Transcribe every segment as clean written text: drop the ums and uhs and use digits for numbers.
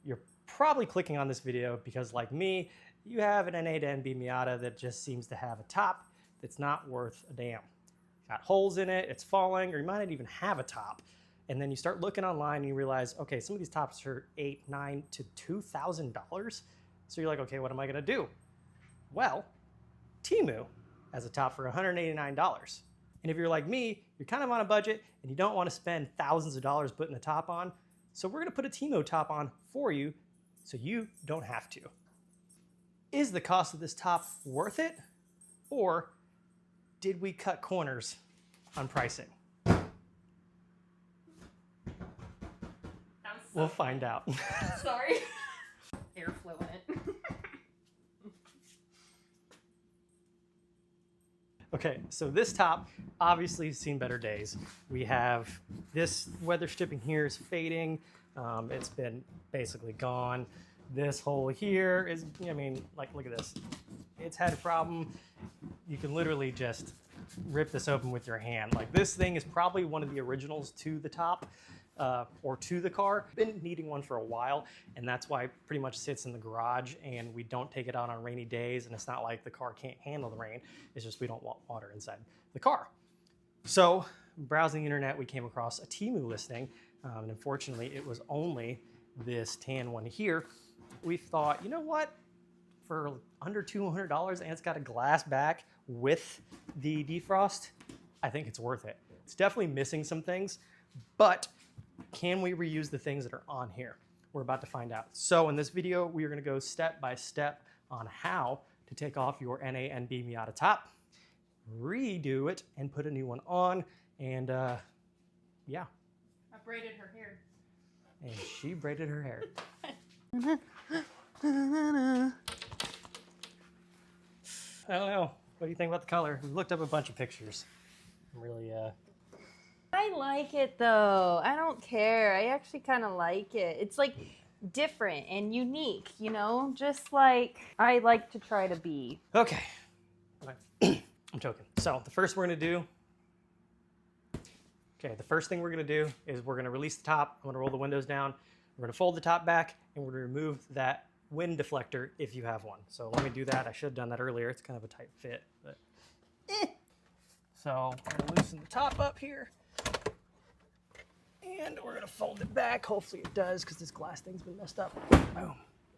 You're probably clicking on this video because, like me, you have an NA to NB Miata that just seems to have a top that's not worth a damn. Got holes in it, it's falling, or you might not even have a top. And then you start looking online and you realize, okay, some of these tops are $8,000, $9,000 to $2,000. So you're like, okay, what am I gonna do? Well, TEMU has a top for $189. And if you're like me, you're kind of on a budget and you don't want to spend thousands of dollars putting a top on. So we're gonna put a TEMU top on for you so you don't have to. Is the cost of this top worth it? Or did we cut corners on pricing? We'll find out. Sorry. Airflow in it. Okay, so this top obviously has seen better days. We have this weather stripping here is fading. It's been basically gone. This hole here is, I mean, like, look at this. It's had a problem. You can literally just rip this open with your hand. Like, this thing is probably one of the originals to the top or to the car. Been needing one for a while, and that's why it pretty much sits in the garage, and we don't take it out on rainy days, and it's not like the car can't handle the rain. It's just we don't want water inside the car. So, browsing the internet, we came across a TEMU listing, and unfortunately, it was only this tan one here. We thought, you know what? For under $200 and it's got a glass back with the defrost, I think it's worth it. It's definitely missing some things, but can we reuse the things that are on here? We're about to find out. So in this video, we are gonna go step by step on how to take off your NA NB Miata top, redo it, and put a new one on, and yeah. I braided her hair. And she braided her hair. I don't know. What do you think about the color? We looked up a bunch of pictures. I'm really, I like it though. I don't care. I actually kind of like it. It's like different and unique, you know? Just like I like to try to be. Okay. I'm joking. So the first thing we're gonna do is we're gonna release the top. I'm gonna roll the windows down. We're gonna fold the top back and we're gonna remove that wind deflector if you have one. So let me do that. I should have done that earlier. It's kind of a tight fit, but So I'm gonna loosen the top up here. And we're gonna fold it back. Hopefully it does, because this glass thing's been messed up. Boom.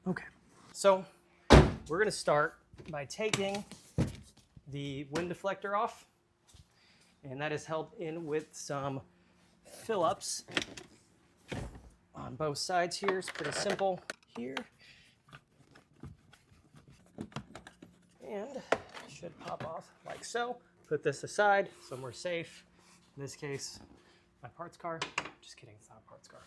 Okay. So we're gonna start by taking the wind deflector off. And that is held in with some fill-ups on both sides here. It's pretty simple here. And it should pop off like so. Put this aside so we're safe. In this case, my parts car. Just kidding, it's not a parts car.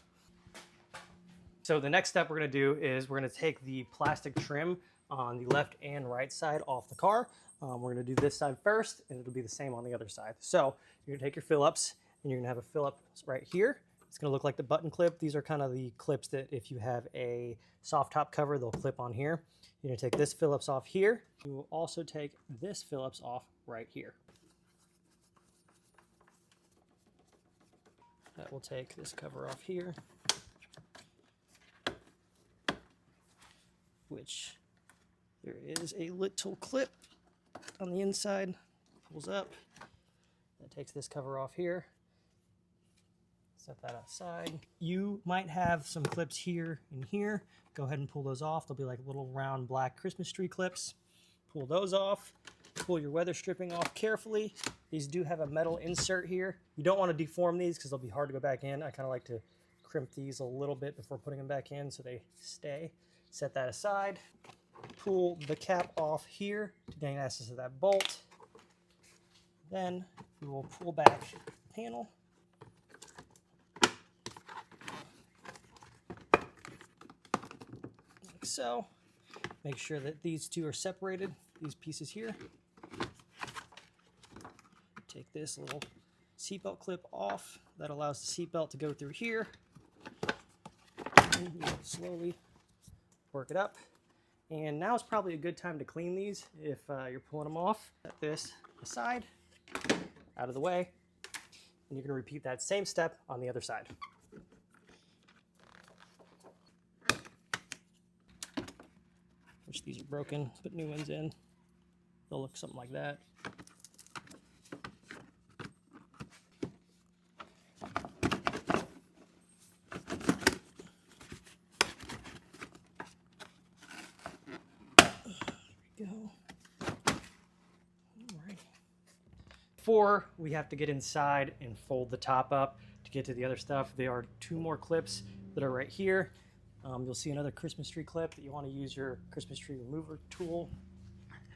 So the next step we're gonna do is we're gonna take the plastic trim on the left and right side off the car. We're gonna do this side first, and it'll be the same on the other side. So you're gonna take your Phillips, and you're gonna have a Phillips right here. It's gonna look like the button clip. These are kind of the clips that if you have a soft top cover, they'll clip on here. You're gonna take this Phillips off here. You will also take this Phillips off right here. That will take this cover off here, which there is a little clip on the inside, pulls up. That takes this cover off here. Set that aside. You might have some clips here and here. Go ahead and pull those off. They'll be like little round black Christmas tree clips. Pull those off. Pull your weather stripping off carefully. These do have a metal insert here. You don't want to deform these because they'll be hard to go back in. I kind of like to crimp these a little bit before putting them back in so they stay. Set that aside. Pull the cap off here to gain access to that bolt. Then we will pull back the panel. Like so. Make sure that these two are separated, these pieces here. Take this little seatbelt clip off. That allows the seatbelt to go through here. And you slowly work it up. And now is probably a good time to clean these if you're pulling them off. Set this aside, out of the way, and you're going to repeat that same step on the other side. which these are broken, put new ones in. They'll look something like that. There we go. Alright. Before we have to get inside and fold the top up to get to the other stuff, there are 2 more clips that are right here. You'll see another Christmas tree clip that you want to use your Christmas tree remover tool.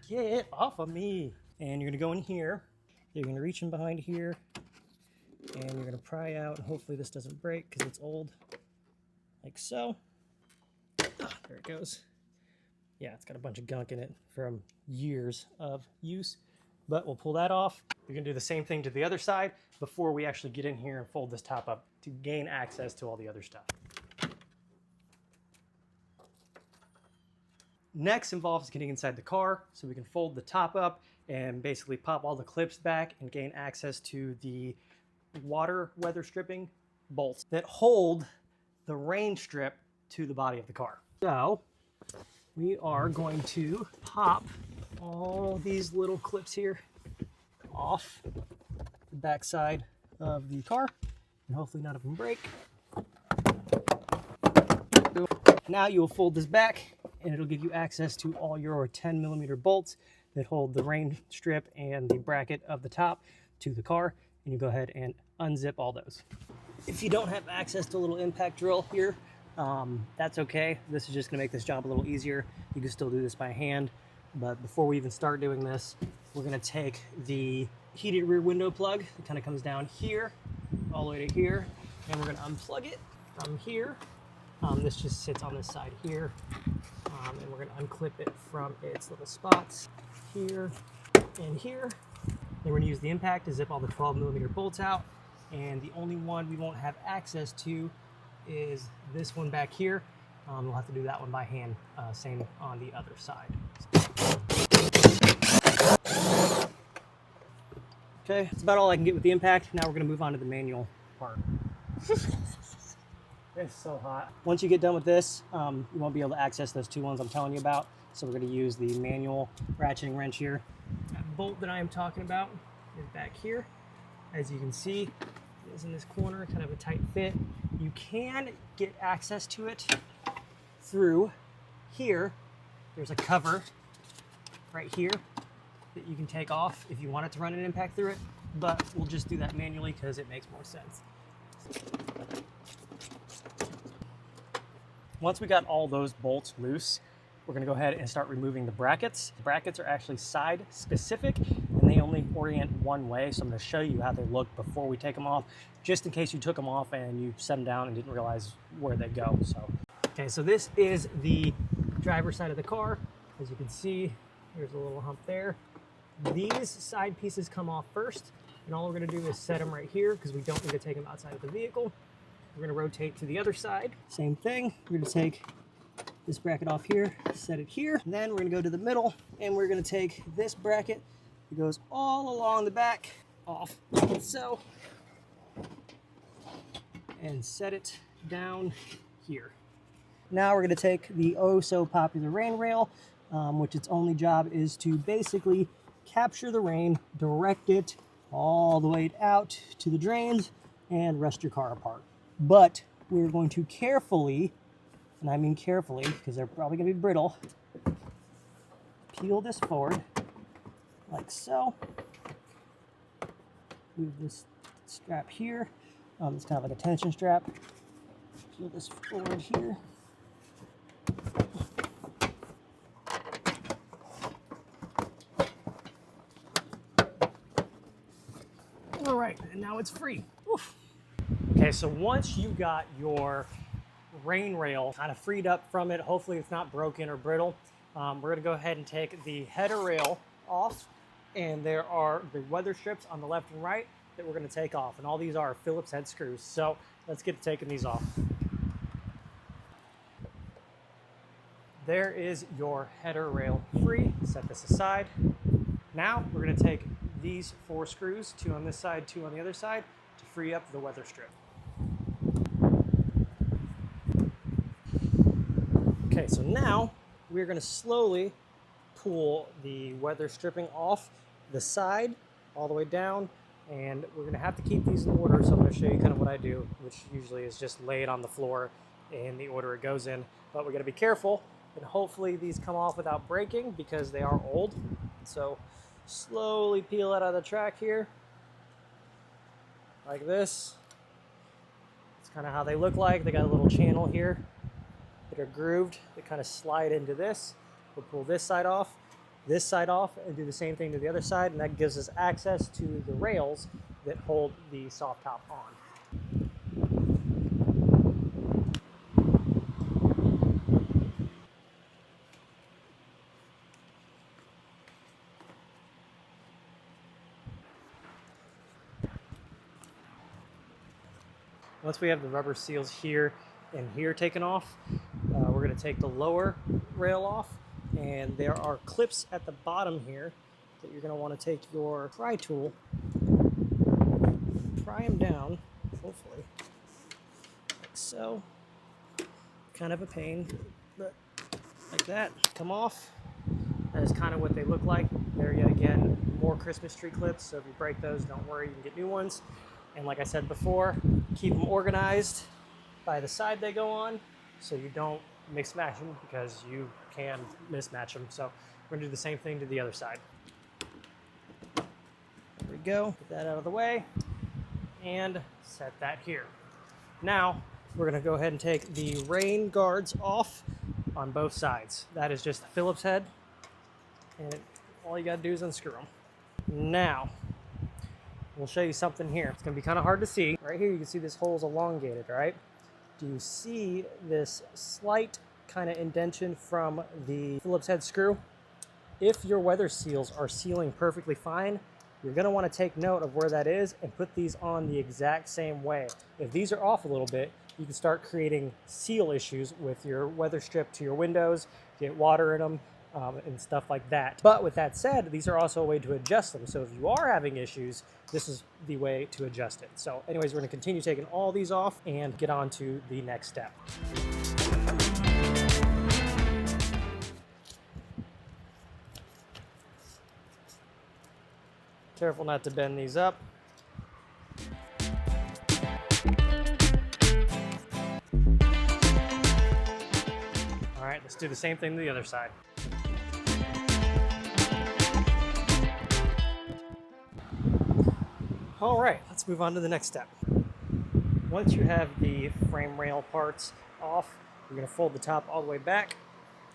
Get off of me. And you're going to go in here. You're going to reach in behind here. And you're going to pry out. And hopefully this doesn't break because it's old. Like so. There it goes. Yeah, it's got a bunch of gunk in it from years of use. But we'll pull that off. You're going to do the same thing to the other side before we actually get in here and fold this top up to gain access to all the other stuff. Next involves getting inside the car so we can fold the top up and basically pop all the clips back and gain access to the water weather stripping bolts that hold the rain strip to the body of the car. So we are going to pop all these little clips here off the back side of the car, and hopefully none of them break. Now you will fold this back and it'll give you access to all your 10mm bolts that hold the rain strip and the bracket of the top to the car, and you go ahead and unzip all those. If you don't have access to a little impact drill here, that's okay. This is just going to make this job a little easier. You can still do this by hand, but before we even start doing this, we're going to take the heated rear window plug. It kind of comes down here all the way to here, and we're going to unplug it from here. This just sits on this side here, and we're going to unclip it from its little spots here and here. Then we're going to use the impact to zip all the 12mm bolts out, and the only one we won't have access to is this one back here. We'll have to do that one by hand, same on the other side. Okay, that's about all I can get with the impact. Now we're going to move on to the manual part. It's so hot. Once you get done with this, you won't be able to access those 2 ones I'm telling you about. So we're going to use the manual ratcheting wrench here. That bolt that I am talking about is back here. As you can see, it is in this corner, kind of a tight fit. You can get access to it through here. There's a cover right here that you can take off if you wanted to run an impact through it, but we'll just do that manually because it makes more sense. Once we got all those bolts loose, we're going to go ahead and start removing the brackets. The brackets are actually side specific and they only orient one way, so I'm going to show you how they look before we take them off, just in case you took them off and you set them down and didn't realize where they go. Okay, so this is the driver's side of the car. As you can see, there's a little hump there. These side pieces come off first, and all we're going to do is set them right here because we don't need to take them outside of the vehicle. We're going to rotate to the other side. Same thing. We're going to take this bracket off here, set it here. And then we're going to go to the middle, and we're going to take this bracket that goes all along the back off, like so, and set it down here. Now we're going to take the oh so popular rain rail, which its only job is to basically capture the rain, direct it all the way out to the drains, and rust your car apart. But we're going to carefully, and I mean carefully because they're probably going to be brittle, peel this forward like so. Move this strap here. It's kind of like a tension strap. Peel this forward here. All right, and now it's free. Oof. Okay, so once you got your rain rail kind of freed up from it, hopefully it's not broken or brittle, we're going to go ahead and take the header rail off, and there are the weather strips on the left and right that we're going to take off, and all these are Phillips head screws. So let's get to taking these off. There is your header rail free. Set this aside. Now we're going to take these 4 screws, 2 on this side, 2 on the other side, to free up the weather strip. Okay, so now we're going to slowly pull the weather stripping off the side all the way down, and we're going to have to keep these in order. So I'm going to show you kind of what I do, which usually is just lay it on the floor in the order it goes in. But we're going to be careful, and hopefully these come off without breaking because they are old. So slowly peel it out of the track here, like this. It's kind of how they look like. They got a little channel here that are grooved that kind of slide into this. We'll pull this side off, and do the same thing to the other side, and that gives us access to the rails that hold the soft top on. Once we have the rubber seals here and here taken off, we're going to take the lower rail off, and there are clips at the bottom here that you're going to want to take your pry tool, pry them down, hopefully, like so. Kind of a pain, but like that, come off. That is kind of what they look like. There yet again, more Christmas tree clips, so if you break those, don't worry, you can get new ones. And like I said before, keep them organized by the side they go on so you don't mix match them, because you can mismatch them. So we're gonna do the same thing to the other side. There we go, get that out of the way and set that here. Now we're gonna go ahead and take the rain guards off on both sides. That is just a Phillips head, and all you gotta do is unscrew them. Now, we'll show you something here. It's gonna be kind of hard to see. Right here you can see this hole's elongated, right? Do you see this slight kind of indentation from the Phillips head screw? If your weather seals are sealing perfectly fine, you're gonna wanna take note of where that is and put these on the exact same way. If these are off a little bit, you can start creating seal issues with your weather strip to your windows, get water in them, and stuff like that. But with that said, these are also a way to adjust them. So if you are having issues, this is the way to adjust it. So anyways, we're gonna continue taking all these off and get on to the next step. Careful not to bend these up. All right, let's do the same thing to the other side. All right, let's move on to the next step. Once you have the frame rail parts off, you're gonna fold the top all the way back,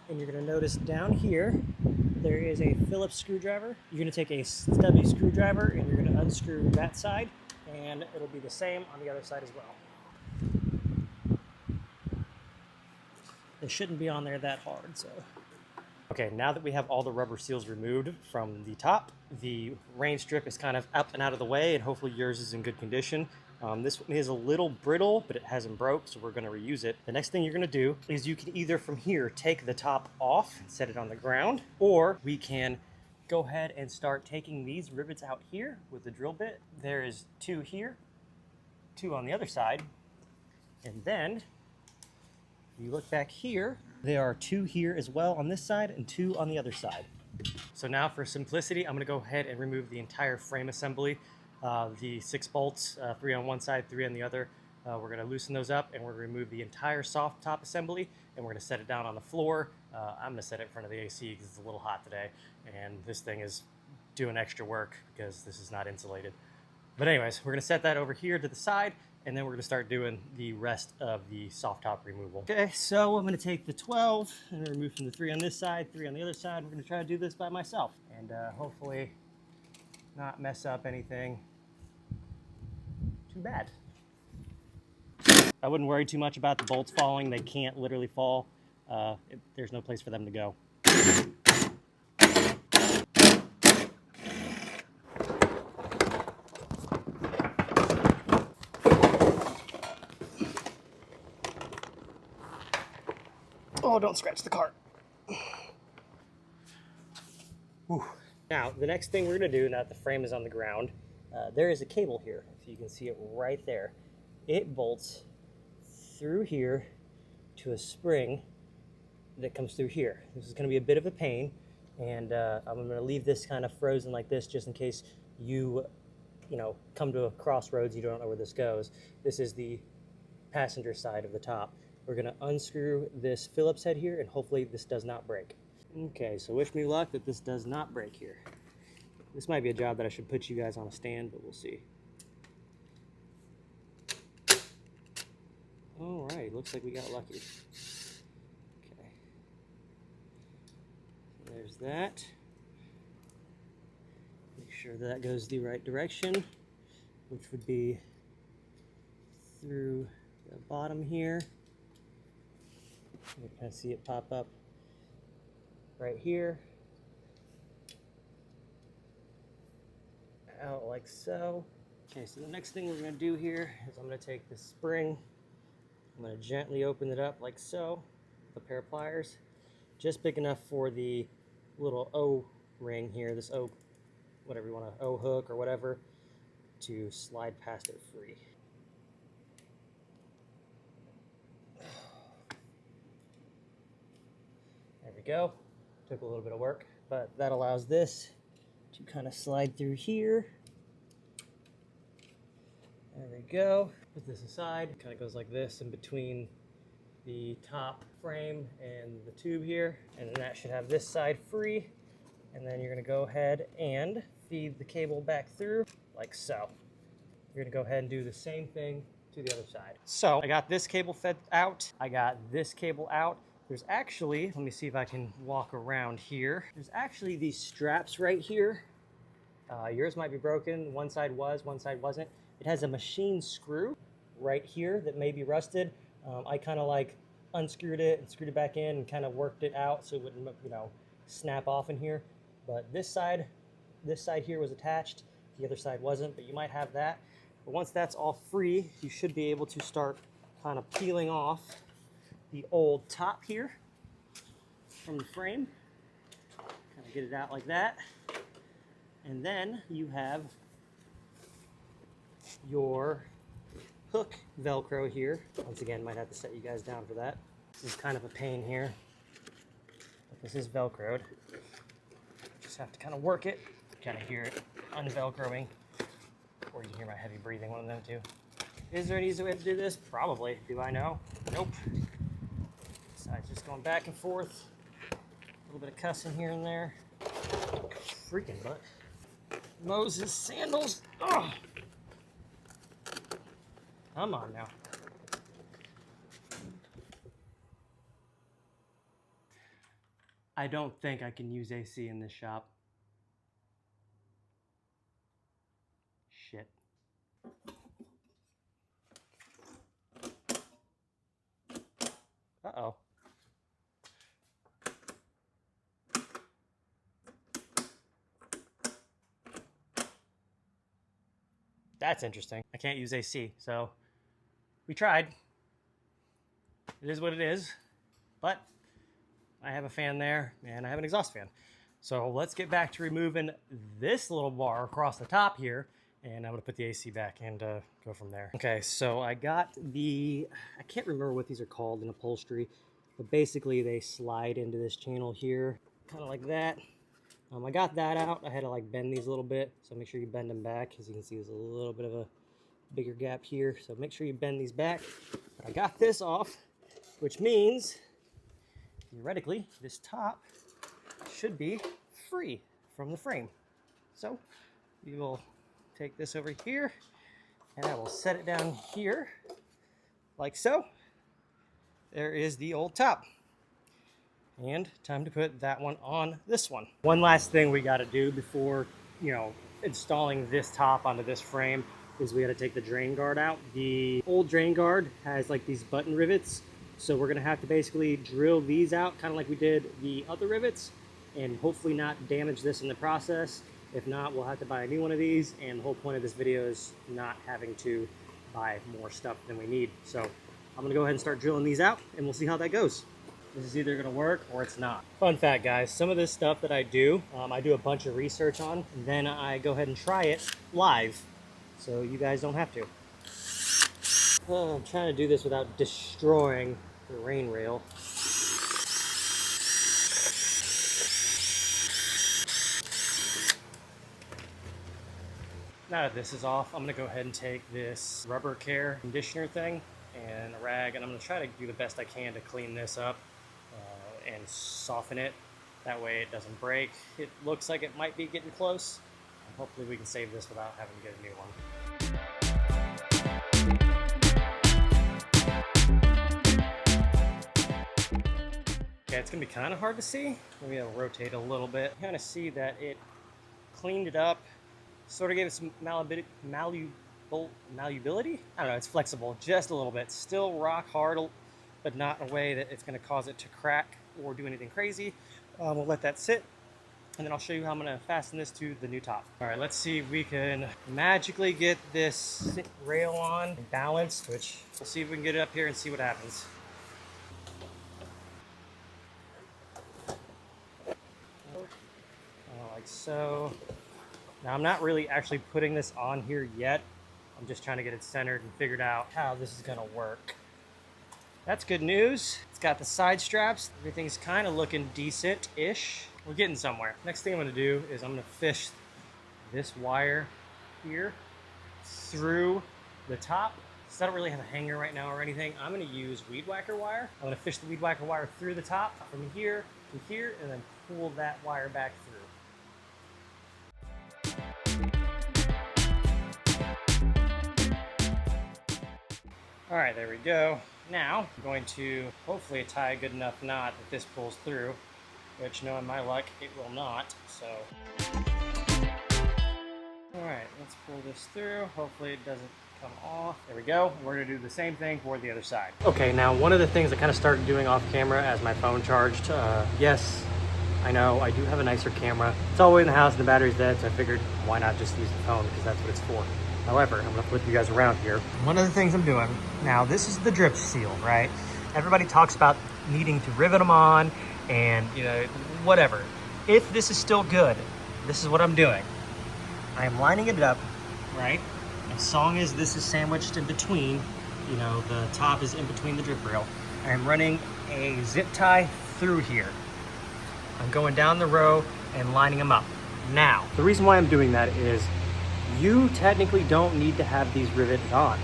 and you're gonna notice down here, there is a Phillips screwdriver. You're gonna take a stubby screwdriver and you're gonna unscrew that side, and it'll be the same on the other side as well. They shouldn't be on there that hard, so. Okay, now that we have all the rubber seals removed from the top, the rain strip is kind of up and out of the way, and hopefully yours is in good condition. This one is a little brittle, but it hasn't broke, so we're gonna reuse it. The next thing you're gonna do is you can either from here take the top off and set it on the ground, or we can go ahead and start taking these rivets out here with the drill bit. There is 2 here, 2 on the other side, and then you look back here, there are 2 here as well on this side and 2 on the other side. So now for simplicity, I'm gonna go ahead and remove the entire frame assembly. The 6 bolts, 3 on one side, 3 on the other. We're gonna loosen those up, and we're gonna remove the entire soft top assembly, and we're gonna set it down on the floor. I'm gonna set it in front of the AC because it's a little hot today, and this thing is doing extra work because this is not insulated. But anyways, we're gonna set that over here to the side, and then we're gonna start doing the rest of the soft top removal. Okay, so I'm gonna take the 12 and remove from the 3 on this side, 3 on the other side. We're gonna try to do this by myself, and hopefully not mess up anything too bad. I wouldn't worry too much about the bolts falling. They can't literally fall. There's no place for them to go. Oh, don't scratch the cart. Whew. Now, the next thing we're gonna do, now that the frame is on the ground, there is a cable here. So you can see it right there. It bolts through here to a spring that comes through here. This is going to be a bit of a pain, and I'm going to leave this kind of frozen like this just in case you come to a crossroads, you don't know where this goes. This is the passenger side of the top. We're going to unscrew this Phillips head here, and hopefully this does not break. Okay, so wish me luck that this does not break here. This might be a job that I should put you guys on a stand, but we'll see. All right, looks like we got lucky. Okay, so there's that. Make sure that goes the right direction, which would be through the bottom here. You can kind of see it pop up right here. Out like so. Okay, so the next thing we're going to do here is I'm going to take this spring, I'm going to gently open it up like so with a pair of pliers, just big enough for the little O ring here, this O, whatever you want to, O hook or whatever, to slide past it free. There we go. Took a little bit of work, but that allows this to kind of slide through here. There we go. Put this aside. It kind of goes like this in between the top frame and the tube here. And then that should have this side free. And then you're going to go ahead and feed the cable back through like so. You're going to go ahead and do the same thing to the other side. So I got this cable fed out. I got this cable out. There's actually, let me see if I can walk around here. There's actually these straps right here. Yours might be broken. One side was, one side wasn't. It has a machine screw right here that may be rusted. I kind of like unscrewed it and screwed it back in and kind of worked it out so it wouldn't, snap off in here. But this side here was attached. The other side wasn't, but you might have that. But once that's all free, you should be able to start kind of peeling off the old top here from the frame. Kind of get it out like that. And then you have your hook Velcro here. Once again, might have to set you guys down for that. This is kind of a pain here, but this is Velcroed. Just have to kind of work it, kind of hear it unvelcroing, or you can hear my heavy breathing, one of them two. Is there an easy way to do this? Probably. Do I know? Nope. Side's just going back and forth. A little bit of cussing here and there. Freaking butt. Moses sandals. Oh. Come on now. I don't think I can use AC in this shop. Shit. Uh-oh. That's interesting. I can't use AC, so we tried. It is what it is, but I have a fan there and I have an exhaust fan. So let's get back to removing this little bar across the top here, and I'm gonna put the AC back and go from there. Okay, so I got I can't remember what these are called in upholstery, but basically they slide into this channel here, kind of like that. I got that out. I had to like bend these a little bit, so make sure you bend them back. As you can see, there's a little bit of a bigger gap here, so make sure you bend these back. But I got this off, which means theoretically this top should be free from the frame. So we will take this over here and I will set it down here like so. There is the old top. And time to put that one on this one. One last thing we got to do before, installing this top onto this frame is we got to take the drain guard out. The old drain guard has like these button rivets. So we're going to have to basically drill these out, kind of like we did the other rivets, and hopefully not damage this in the process. If not, we'll have to buy a new one of these, and the whole point of this video is not having to buy more stuff than we need. So I'm going to go ahead and start drilling these out, and we'll see how that goes. This is either going to work or it's not. Fun fact, guys, some of this stuff that I do a bunch of research on, and then I go ahead and try it live, so you guys don't have to. I'm trying to do this without destroying the rain rail. Now that this is off, I'm gonna go ahead and take this rubber care conditioner thing and a rag, and I'm gonna try to do the best I can to clean this up and soften it. That way it doesn't break. It looks like it might be getting close. Hopefully we can save this without having to get a new one. Okay, it's gonna be kind of hard to see. Maybe I'll rotate a little bit. Kind of see that it cleaned it up, sort of gave it some malleability. I don't know, it's flexible just a little bit. Still rock hard, but not in a way that it's gonna cause it to crack or do anything crazy. We'll let that sit, and then I'll show you how I'm gonna fasten this to the new top. All right, let's see if we can magically get this rail on and balanced, which we'll see if we can get it up here and see what happens. Like so. Now I'm not really actually putting this on here yet. I'm just trying to get it centered and figured out how this is gonna work. That's good news. It's got the side straps. Everything's kind of looking decent-ish. We're getting somewhere. Next thing I'm gonna do is I'm gonna fish this wire here through the top. Since I don't really have a hanger right now or anything, I'm gonna use weed whacker wire. I'm gonna fish the weed whacker wire through the top from here to here and then pull that wire back through. All right, there we go. Now, I'm going to hopefully tie a good enough knot that this pulls through, which knowing my luck, it will not, so. All right, let's pull this through. Hopefully it doesn't come off. There we go. We're gonna do the same thing for the other side. Okay, now one of the things I kind of started doing off camera as my phone charged, yes, I know, I do have a nicer camera. It's all the way in the house and the battery's dead, so I figured why not just use the phone because that's what it's for. However, I'm gonna flip you guys around here. One of the things I'm doing, now this is the drip seal, right? Everybody talks about needing to rivet them on and, you know, whatever. If this is still good, this is what I'm doing. I am lining it up, right? As long as this is sandwiched in between, you know, the top is in between the drip rail. I am running a zip tie through here. I'm going down the row and lining them up. Now, the reason why I'm doing that is you technically don't need to have these riveted on.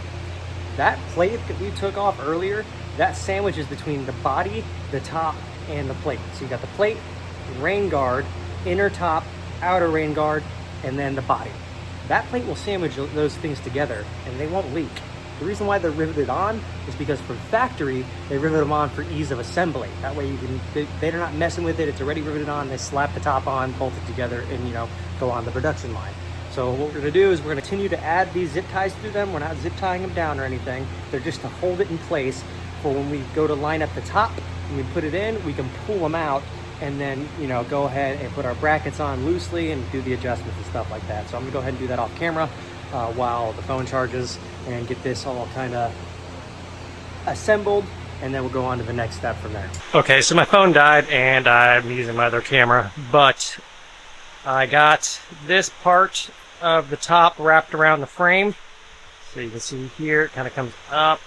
That plate that we took off earlier, that sandwiches between the body, the top, and the plate. So you got the plate, rain guard, inner top, outer rain guard, and then the body. That plate will sandwich those things together and they won't leak. The reason why they're riveted on is because from factory, they rivet them on for ease of assembly. That way you can, they're not messing with it, it's already riveted on, they slap the top on, bolt it together, and you know, go on the production line. So what we're gonna do is we're gonna continue to add these zip ties through them. We're not zip tying them down or anything. They're just to hold it in place for when we go to line up the top, when we put it in, we can pull them out and then, you know, go ahead and put our brackets on loosely and do the adjustments and stuff like that. So I'm gonna go ahead and do that off camera while the phone charges and get this all kind of assembled, and then we'll go on to the next step from there. Okay, so my phone died and I'm using my other camera, but I got this part of the top wrapped around the frame. So you can see here, it kind of comes up,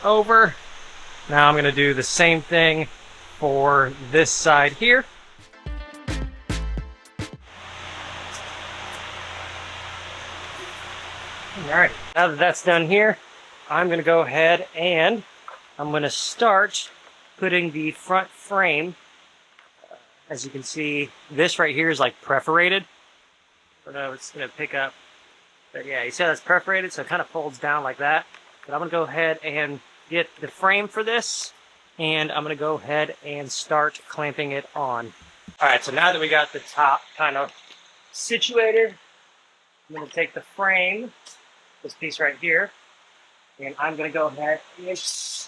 over. Now I'm gonna do the same thing for this side here. All right, now that that's done here, I'm gonna go ahead and I'm gonna start putting the front frame. As you can see, this right here is like perforated. I don't know, it's gonna pick up. But yeah, you see how that's perforated, so it kind of folds down like that. But I'm gonna go ahead and get the frame for this, and I'm gonna go ahead and start clamping it on. All right, so now that we got the top kind of situated, I'm gonna take the frame, this piece right here, and I'm gonna go ahead and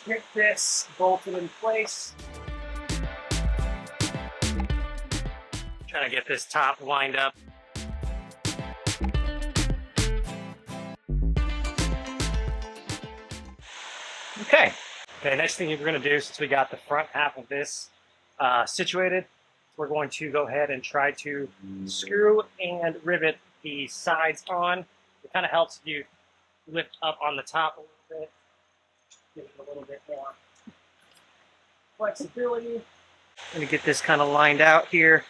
get this bolted in place. Trying to get this top lined up. Okay, next thing we're going to do, since we got the front half of this situated, we're going to go ahead and try to screw and rivet the sides on. It kind of helps you lift up on the top a little bit, give it a little bit more flexibility. I'm going to get this kind of lined out here.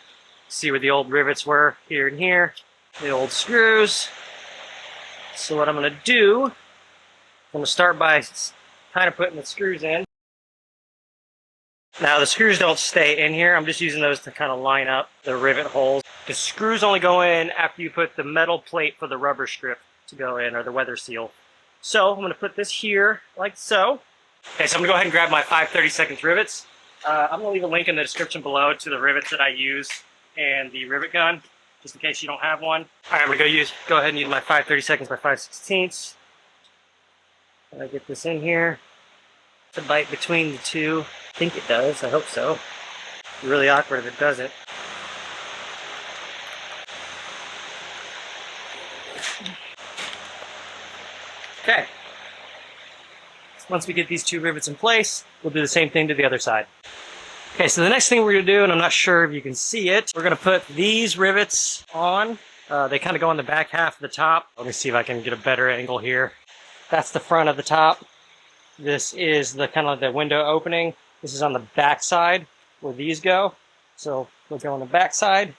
See where the old rivets were, here and here. The old screws. So what I'm going to do, I'm going to start by kind of putting the screws in. Now the screws don't stay in here. I'm just using those to kind of line up the rivet holes. The screws only go in after you put the metal plate for the rubber strip to go in, or the weather seal. So I'm going to put this here like so. Okay, so I'm going to go ahead and grab my 5/32 rivets. I'm going to leave a link in the description below to the rivets that I use and the rivet gun, just in case you don't have one. All right, I'm going to go ahead and use my 5/32 by 5/16. I get this in here. To bite between the two. I think it does. I hope so. It's really awkward if it doesn't. Okay. Once we get these two rivets in place, we'll do the same thing to the other side. Okay, so the next thing we're going to do, and I'm not sure if you can see it, we're going to put these rivets on. They kind of go on the back half of the top. Let me see if I can get a better angle here. That's the front of the top. This is the kind of the window opening. This is on the back side where these go. So they'll go on the back side,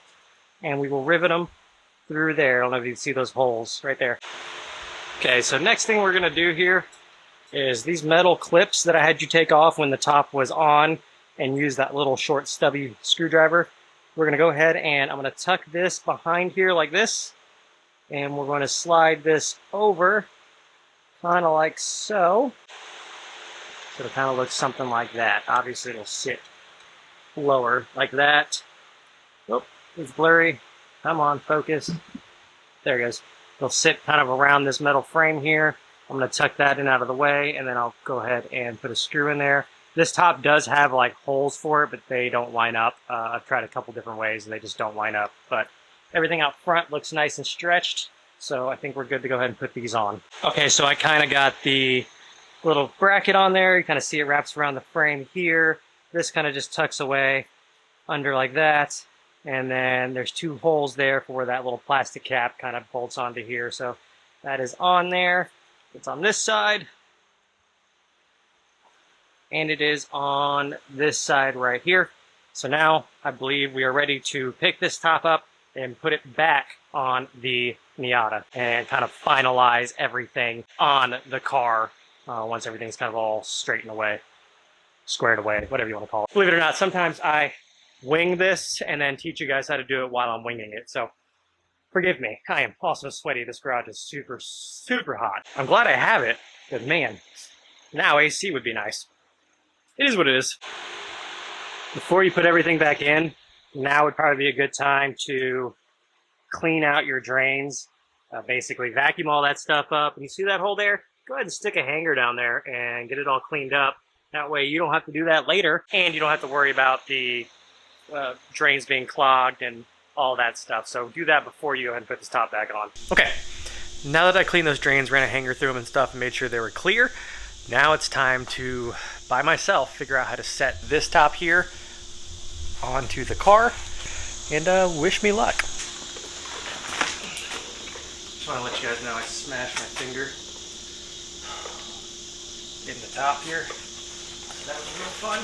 and we will rivet them through there. I don't know if you can see those holes right there. Okay, so next thing we're going to do here is these metal clips that I had you take off when the top was on and use that little short stubby screwdriver. We're going to go ahead and I'm going to tuck this behind here like this, and we're going to slide this over kind of like so. So it'll kind of look something like that. Obviously it'll sit lower like that. Oh, it's blurry. Come on, focus. There it goes. It'll sit kind of around this metal frame here. I'm going to tuck that in out of the way, and then I'll go ahead and put a screw in there. This top does have like holes for it, but they don't line up. I've tried a couple different ways and they just don't line up. But everything out front looks nice and stretched, so I think we're good to go ahead and put these on. Okay, so I kind of got the little bracket on there. You kind of see it wraps around the frame here. This kind of just tucks away under like that. And then there's two holes there for where that little plastic cap kind of bolts onto here. So that is on there. It's on this side. And it is on this side right here. So now I believe we are ready to pick this top up and put it back on the Miata and kind of finalize everything on the car once everything's kind of all straightened away, squared away, whatever you want to call it. Believe it or not, sometimes I wing this and then teach you guys how to do it while I'm winging it. So forgive me. I am also sweaty. This garage is super, super hot. I'm glad I have it, but man, now AC would be nice. It is what it is. Before you put everything back in, now would probably be a good time to clean out your drains. Basically vacuum all that stuff up. And you see that hole there? Go ahead and stick a hanger down there and get it all cleaned up. That way you don't have to do that later, and you don't have to worry about the drains being clogged and all that stuff. So do that before you go ahead and put this top back on. Okay, now that I cleaned those drains, ran a hanger through them and stuff, and made sure they were clear, now it's time to, by myself, figure out how to set this top here onto the car, and wish me luck. Just want to let you guys know I smashed my finger in the top here. That was real fun.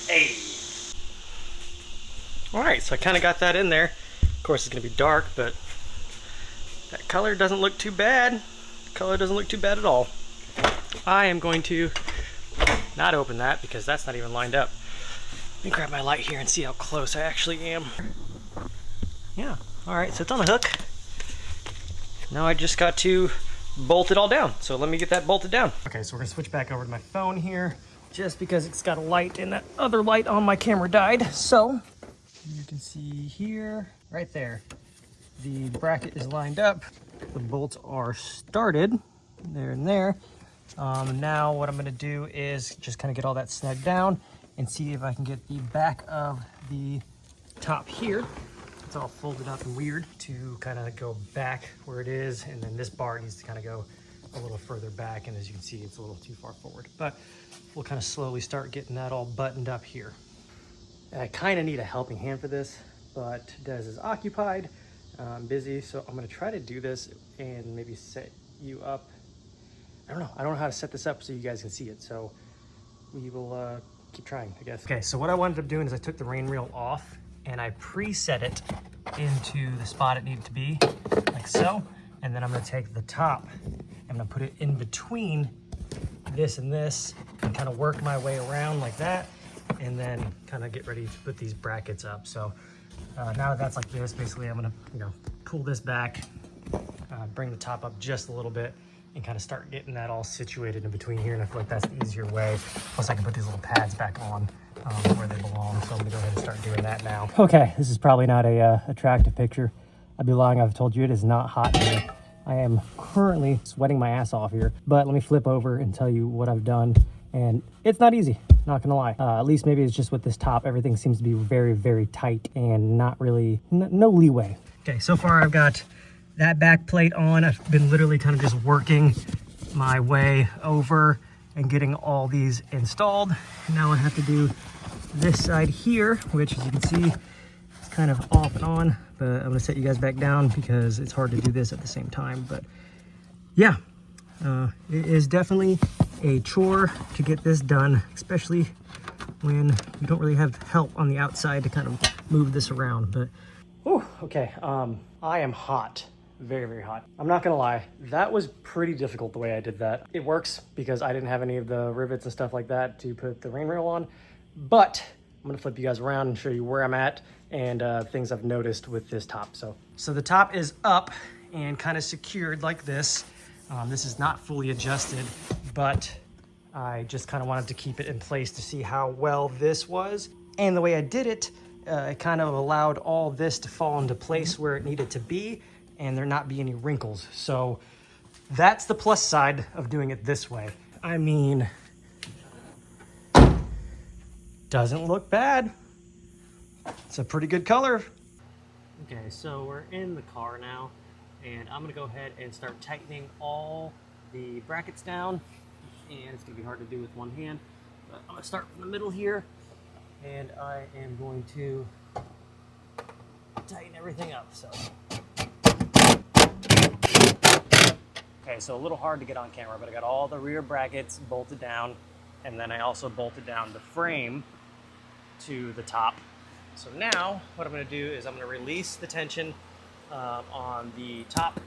Hey. Alright, so I kind of got that in there. Of course it's going to be dark, but that color doesn't look too bad. The color doesn't look too bad at all. I am going to not open that because that's not even lined up. Let me grab my light here and see how close I actually am. Yeah, alright, so it's on the hook. Now I just got to bolt it all down. So let me get that bolted down. Okay, so we're gonna switch back over to my phone here, just because it's got a light and that other light on my camera died. So you can see here, right there, the bracket is lined up. The bolts are started, there and there. Now what I'm gonna do is just kind of get all that snugged down and see if I can get the back of the top here. It's all folded up and weird to kind of go back where it is, and then this bar needs to kind of go a little further back, and as you can see it's a little too far forward, but we'll kind of slowly start getting that all buttoned up here. I kind of need a helping hand for this, but Des is occupied. I'm busy, so I'm going to try to do this and maybe set you up. I don't know how to set this up so you guys can see it. So we will keep trying, I guess. Okay, so what I wound up doing is I took the rain rail off and I preset it into the spot it needed to be, like so. And then I'm gonna take the top, I'm gonna put it in between this and this and kind of work my way around like that. And then kind of get ready to put these brackets up. So now that that's like this, basically I'm gonna, pull this back, bring the top up just a little bit, and kind of start getting that all situated in between here. And I feel like that's the easier way. Plus I can put these little pads back on where they belong. So I'm gonna go ahead and start doing that now. Okay, this is probably not a attractive picture. I'd be lying if I've told you it is not hot here. I am currently sweating my ass off here, but let me flip over and tell you what I've done. And it's not easy, not gonna lie. At least maybe it's just with this top, everything seems to be very, very tight and not really, no leeway. Okay, so far I've got that back plate on. I've been literally kind of just working my way over and getting all these installed. Now I have to do this side here, which as you can see, is kind of off and on, but I'm gonna set you guys back down because it's hard to do this at the same time. But yeah, it is definitely a chore to get this done, especially when you don't really have help on the outside to kind of move this around. But okay, I am hot. Very, very hot. I'm not gonna lie, that was pretty difficult the way I did that. It works because I didn't have any of the rivets and stuff like that to put the rain rail on, but I'm gonna flip you guys around and show you where I'm at and things I've noticed with this top. So the top is up and kind of secured like this. This is not fully adjusted, but I just kind of wanted to keep it in place to see how well this was. And the way I did it, it kind of allowed all this to fall into place where it needed to be and there not be any wrinkles. So that's the plus side of doing it this way. I mean, doesn't look bad. It's a pretty good color. Okay, so we're in the car now, and I'm gonna go ahead and start tightening all the brackets down. And it's gonna be hard to do with one hand, but I'm gonna start from the middle here, and I am going to tighten everything up. Okay, so a little hard to get on camera, but I got all the rear brackets bolted down, and then I also bolted down the frame to the top. So now what I'm gonna do is I'm gonna release the tension on the top.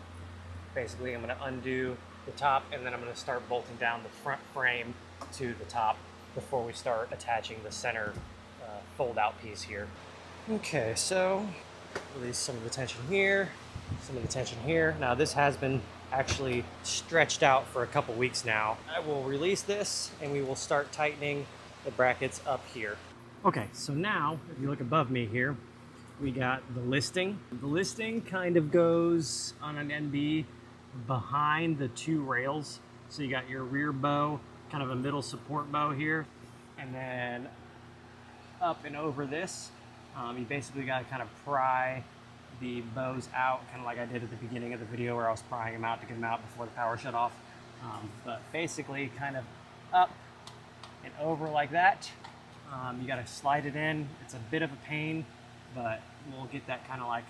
Basically, I'm gonna undo the top, and then I'm gonna start bolting down the front frame to the top before we start attaching the center fold-out piece here. Okay, so release some of the tension here, some of the tension here. Now this has been actually stretched out for a couple weeks now. I will release this and we will start tightening the brackets up here. Okay, so now if you look above me here, we got the listing. The listing kind of goes on an NB behind the two rails. So you got your rear bow, kind of a middle support bow here, and then up and over this, you basically got to kind of pry the bows out, kind of like I did at the beginning of the video where I was prying them out to get them out before the power shut off. But basically kind of up and over like that. You got to slide it in. It's a bit of a pain, but we'll get that kind of like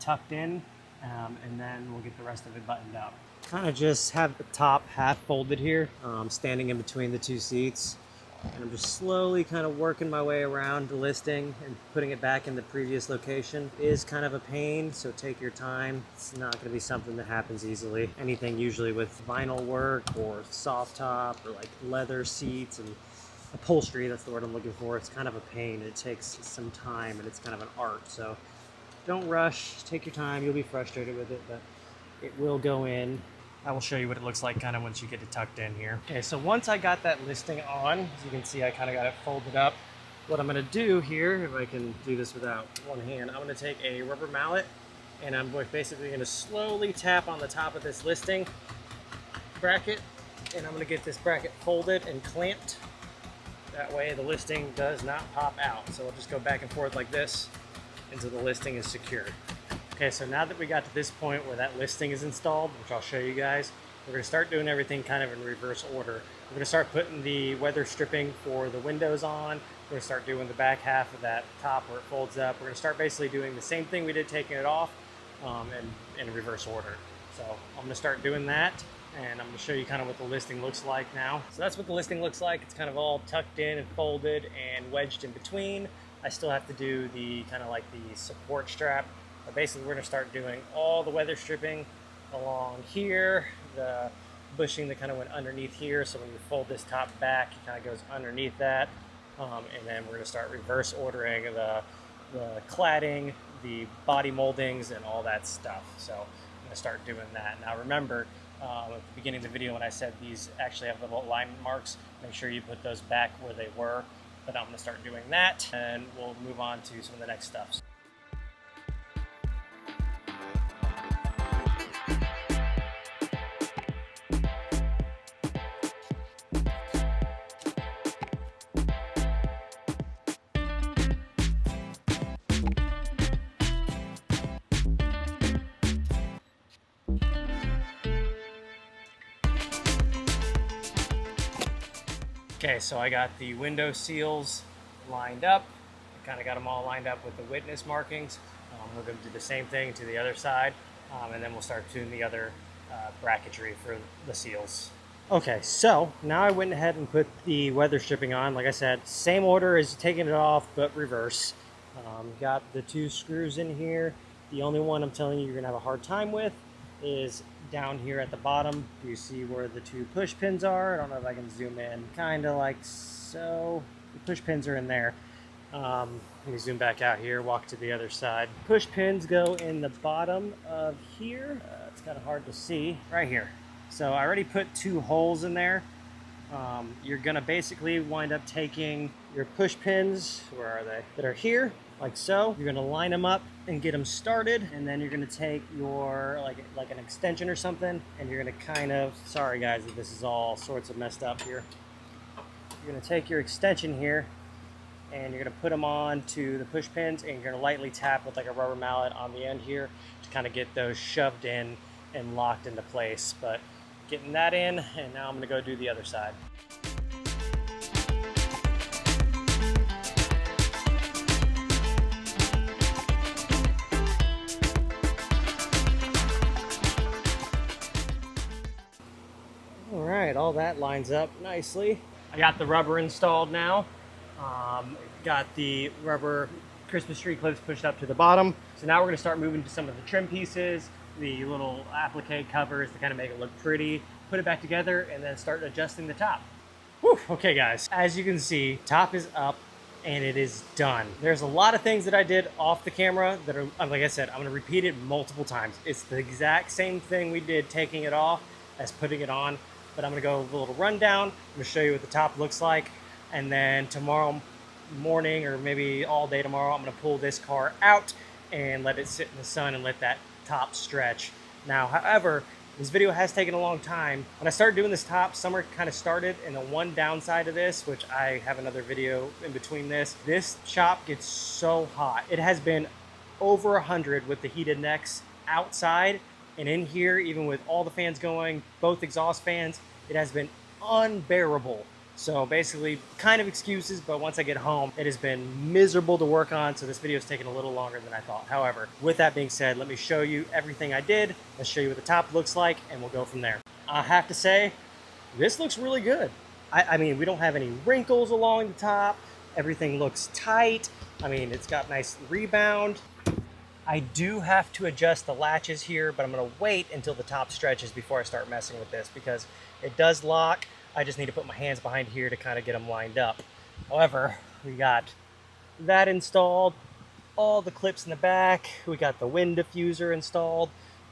tucked in, and then we'll get the rest of it buttoned up. Kind of just have the top half folded here, standing in between the two seats. And I'm just slowly kind of working my way around the listing and putting it back in the previous location. It is kind of a pain, so take your time. It's not going to be something that happens easily. Anything usually with vinyl work or soft top or like leather seats and upholstery, that's the word I'm looking for. It's kind of a pain. It takes some time and it's kind of an art. So don't rush, take your time. You'll be frustrated with it, but it will go in. I will show you what it looks like kind of once you get it tucked in here. Okay, so once I got that listing on, as you can see, I kind of got it folded up. What I'm gonna do here, if I can do this without one hand, I'm gonna take a rubber mallet and I'm basically gonna slowly tap on the top of this listing bracket, and I'm gonna get this bracket folded and clamped. That way the listing does not pop out. So I'll just go back and forth like this until the listing is secured. Okay, so now that we got to this point where that listing is installed, which I'll show you guys, we're gonna start doing everything kind of in reverse order. We're gonna start putting the weather stripping for the windows on. We're gonna start doing the back half of that top where it folds up. We're gonna start basically doing the same thing we did taking it off in reverse order. So I'm gonna start doing that, and I'm going to show you kind of what the listing looks like now. So that's what the listing looks like. It's kind of all tucked in and folded and wedged in between. I still have to do the kind of like the support strap. But basically, we're going to start doing all the weather stripping along here, the bushing that kind of went underneath here. So when you fold this top back, it kind of goes underneath that. And then we're going to start reverse ordering the cladding, the body moldings, and all that stuff. So I'm going to start doing that. Now remember, at the beginning of the video when I said these actually have little alignment marks, make sure you put those back where they were. But I'm going to start doing that, and we'll move on to some of the next stuff. Okay, so I got the window seals lined up. I kind of got them all lined up with the witness markings. We're going to do the same thing to the other side, and then we'll start doing the other bracketry for the seals. Okay, so now I went ahead and put the weather stripping on. Like I said, same order as taking it off, but reverse. Got the 2 screws in here. The only one I'm telling you you're going to have a hard time with is down here at the bottom. Do you see where the 2 push pins are? I don't know if I can zoom in. Kind of like so. The push pins are in there. Let me zoom back out here, walk to the other side. Push pins go in the bottom of here. It's kind of hard to see. Right here. So I already put 2 holes in there. You're going to basically wind up taking your push pins, where are they, that are here, like so. You're going to line them up and get them started, and then you're going to take your, like an extension or something, and you're going to kind of, sorry guys that this is all sorts of messed up here. You're going to take your extension here, and you're going to put them on to the push pins, and you're going to lightly tap with like a rubber mallet on the end here to kind of get those shoved in and locked into place. But getting that in, and now I'm going to go do the other side. All right, all that lines up nicely. I got the rubber installed now. Got the rubber Christmas tree clips pushed up to the bottom. So now we're going to start moving to some of the trim pieces, the little applique covers to kind of make it look pretty, put it back together, and then start adjusting the top. Whew. Okay guys, as you can see, top is up and it is done. There's a lot of things that I did off the camera that are, like I said, I'm going to repeat it multiple times. It's the exact same thing we did taking it off as putting it on, but I'm going to go a little rundown. I'm going to show you what the top looks like, and then tomorrow morning, or maybe all day tomorrow, I'm going to pull this car out and let it sit in the sun and let that top stretch. Now, however, this video has taken a long time. When I started doing this top, summer kind of started, and the one downside of this, which I have another video in between this shop gets so hot. It has been over 100 with the heated necks outside, and in here, even with all the fans going, both exhaust fans, it has been unbearable. So basically, kind of excuses, but once I get home, it has been miserable to work on, so this video is taking a little longer than I thought. However, with that being said, let me show you everything I did. Let's show you what the top looks like, and we'll go from there. I have to say, this looks really good. I mean, we don't have any wrinkles along the top. Everything looks tight. I mean, it's got nice rebound. I do have to adjust the latches here, but I'm gonna wait until the top stretches before I start messing with this, because it does lock. I just need to put my hands behind here to kind of get them lined up. However, we got that installed, all the clips in the back. We got the wind diffuser installed.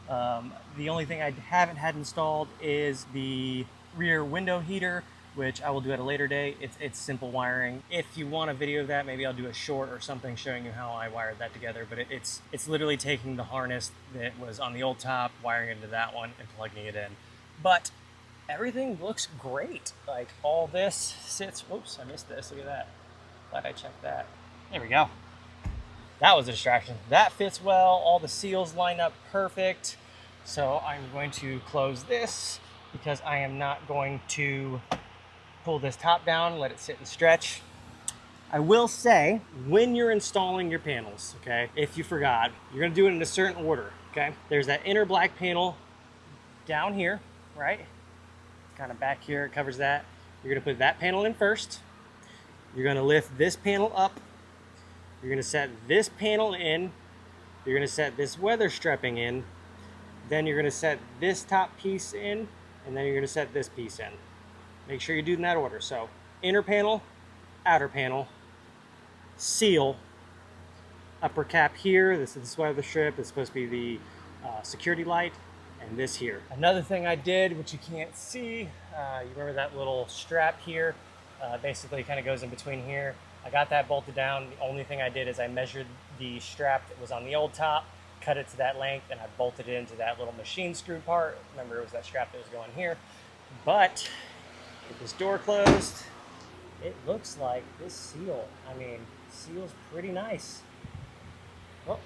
The only thing I haven't had installed is the rear window heater, which I will do at a later date. It's simple wiring. If you want a video of that, maybe I'll do a short or something showing you how I wired that together. But it's literally taking the harness that was on the old top, wiring it into that one, and plugging it in. But everything looks great. Like, all this sits, whoops, I missed this, look at that. Glad I checked that. There we go. That was a distraction. That fits well, all the seals line up perfect. So I'm going to close this because I am not going to pull this top down, let it sit and stretch. I will say, when you're installing your panels, okay, if you forgot, you're gonna do it in a certain order, okay? There's that inner black panel down here. right? Kind of back here, it covers that. You're gonna put that panel in first. You're gonna lift this panel up. You're gonna set this panel in. You're gonna set this weather stripping in. Then you're gonna set this top piece in, and then you're gonna set this piece in. Make sure you do it in that order. So inner panel, outer panel, seal, upper cap here. This is the weather strip. It's supposed to be the security light, and this here. Another thing I did, which you can't see, you remember that little strap here? Basically kind of goes in between here. I got that bolted down. The only thing I did is I measured the strap that was on the old top, cut it to that length, and I bolted it into that little machine screw part. Remember, it was that strap that was going here. But with this door closed, it looks like this seal, I mean, seal's pretty nice. Oh.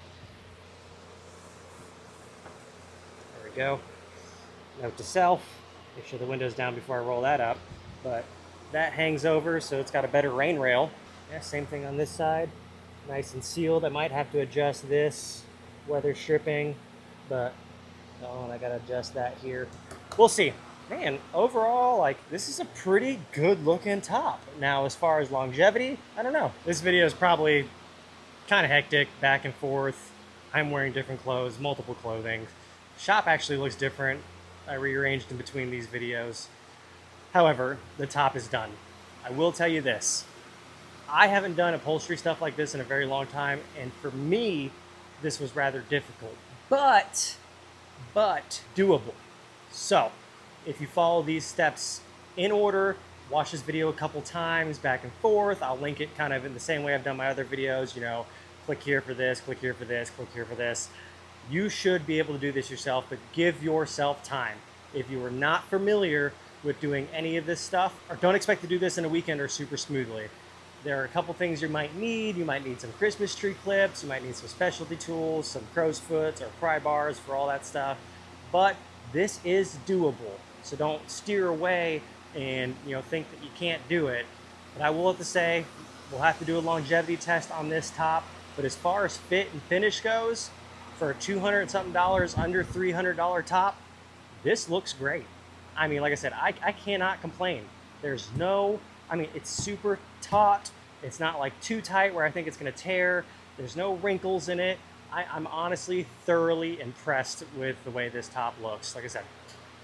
There we go. Note to self, make sure the window's down before I roll that up. But that hangs over, so it's got a better rain rail. Yeah, same thing on this side. Nice and sealed. I might have to adjust this weather stripping, but oh, and I gotta adjust that here. We'll see. Man, overall, like, this is a pretty good looking top. Now, as far as longevity, I don't know. This video is probably kind of hectic, back and forth. I'm wearing different clothes, multiple clothing. Shop actually looks different. I rearranged in between these videos. However, the top is done. I will tell you this. I haven't done upholstery stuff like this in a very long time, and for me, this was rather difficult, but doable. So, if you follow these steps in order, watch this video a couple times back and forth. I'll link it kind of in the same way I've done my other videos, you know, click here for this, click here for this, click here for this. You should be able to do this yourself, but give yourself time. If you are not familiar with doing any of this stuff, or don't expect to do this in a weekend or super smoothly. There are a couple things you might need. You might need some Christmas tree clips, you might need some specialty tools, some crow's foots or pry bars for all that stuff. But this is doable. So don't steer away and think that you can't do it. But I will have to say, we'll have to do a longevity test on this top. But as far as fit and finish goes, for a $200 and something, under $300 top, this looks great. I mean, like I said, I cannot complain. There's no, I mean, it's super taut. It's not like too tight where I think it's gonna tear. There's no wrinkles in it. I'm honestly thoroughly impressed with the way this top looks. Like I said,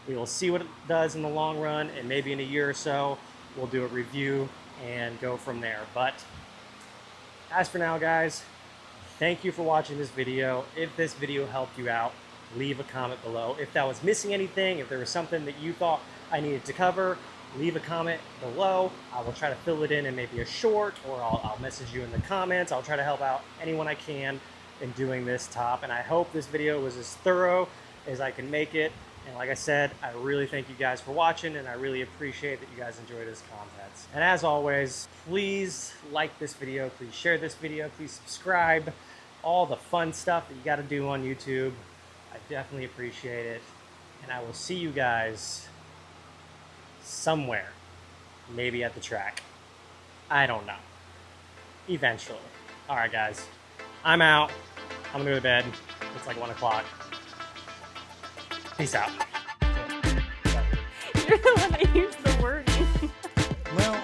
we will see what it does in the long run, and maybe in a year or so, we'll do a review and go from there. But as for now, guys, thank you for watching this video. If this video helped you out, leave a comment below. If that was missing anything, if there was something that you thought I needed to cover, leave a comment below. I will try to fill it in maybe a short, or I'll message you in the comments. I'll try to help out anyone I can in doing this top. And I hope this video was as thorough as I can make it. And like I said, I really thank you guys for watching, and I really appreciate that you guys enjoy this content. And as always, please like this video, please share this video, please subscribe, all the fun stuff that you got to do on YouTube. I definitely appreciate it. And I will see you guys somewhere, maybe at the track. I don't know. Eventually. All right, guys. I'm out. I'm gonna go to bed. It's like 1 o'clock. Peace out. You're the one that used the wording. Well,